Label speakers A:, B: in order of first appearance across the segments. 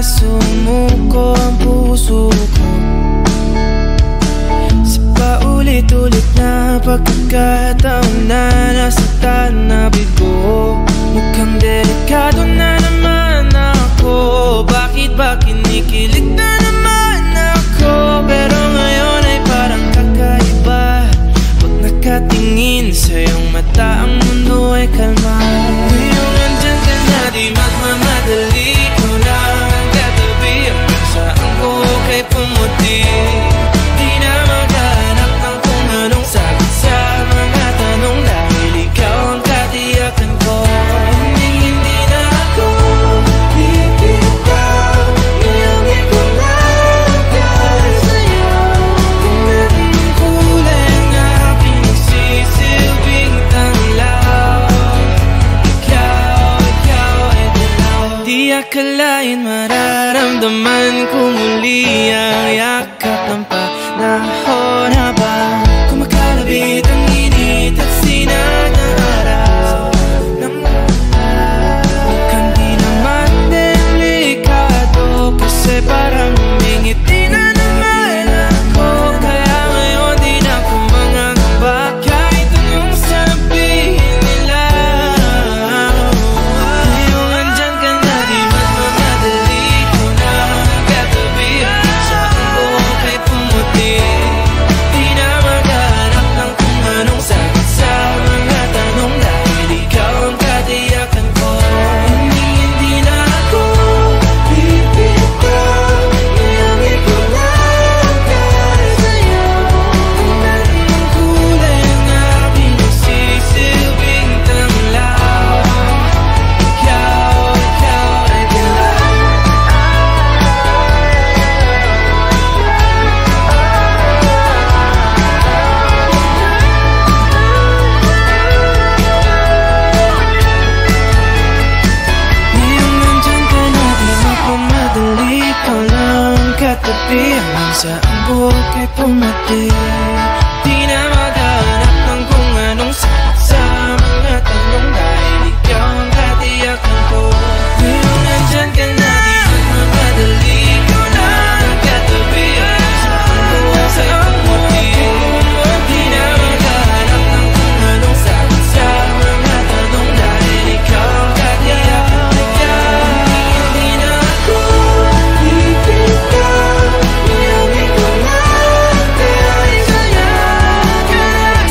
A: na sumuko ang puso ko sa paulit-ulit na pagkakataon na nasaktan na bigo. Mukhang delikado na naman ako. Bakit ba kinikilig na naman ako? Pero ngayon ay parang kakaiba. Pag nakatingin sa iyong mata, ang mundo ay kalma. Ngayong andyan ka na, di magmamadali. Ikaw lang ang katabi, hanggang saan ko kay pumuti. Di na maghanap ng kung anong sagot sa mga tanong, dahil ikaw ang katiyakan ko. Hindi na ako bibitaw. Ngayong ikaw lang dahil sa'yo. Tingnan ang kulay ng aking nagsisilbing tanglaw. Ikaw ay dilaw. Di akalain mararamdaman ko muli ang yakap ng panahon habang kumakalabit ang init at sinag ng araw. Mukhang di naman delikado, kasi parang humingiti na naman ako. Kaya ngayon di na ako mangangamba kahit anong sabihin nila. Ngayong andyan ka na, di magmamadali. Ikaw na ang katabi, hanggang saan ko kay pumuti. Di na maghanap ng kung anong sagot sa mga tanong, dahil ikaw ang katiyakan ko. Hindi na ako bibitaw. Ngayong ikaw lang dahil sa'yo. Tingnan ang kulay ng aking nagsisilbing tanglaw. Ikaw ay dilaw. Ngayong nandyan ka na, di magmamadali. Ikaw lang ang katabi, hanggang saan buhok ay pumati. Di na maghanap ng kung anong sagot sa mga tanong, dahil ikaw ang katiyakan ko. Ngayong nandyan ka na, di magmamadali. Ikaw lang ang katabi, hanggang saan buhok ay pumati. Di na maghanap ng kung anong sagot sa mga tanong, dahil ikaw ang katiyakan ko. Hindi na ako bibitaw. Ngayong ikaw lang dahil sa'yo.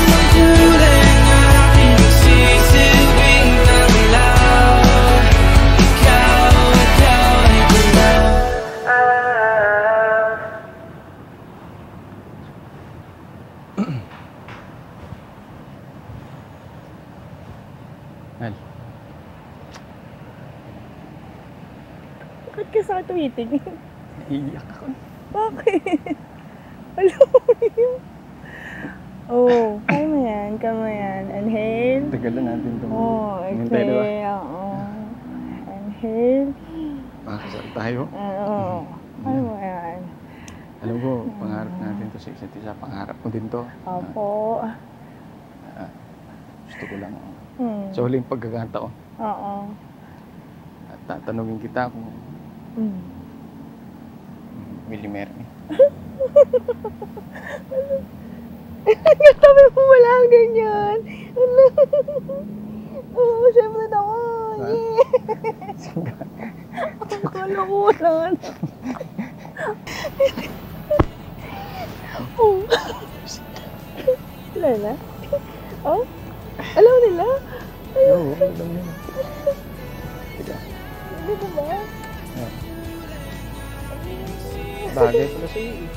A: Ang kulay ng aking nagsisilbing tanglaw. Ikaw ay dilaw.
B: Al,
C: Bakit ka sa tumiting?
B: iiyak ako.
C: Bakit? Alam mo yun? Oh, kaya mo yan, kaya mo yan. Inhale.
B: Tagalan natin itong
C: Oh,
B: hintay, diba?
C: exhale. Oo. Inhale.
B: Makakasal tayo.
C: Oo. Kaya mo yan.
B: Alam ko, pangarap natin to sa isa't isa. Pangarap mo din to.
C: Opo.
B: Gusto ko lang.
C: Hmm.
B: Sa huling pagkakataon,
C: Oo.
B: at tatanungin kita kung
C: Hmm.
B: will you marry me?
C: Sabi mo wala ang ganyan. Oo, syempre naman. Yeah. Akala ko wala na. Oh. Wala na? Oh? Alam nila?
B: Oo, alam yun. Teka.
C: Dito ba?
B: Bagay pala sa'yo eh.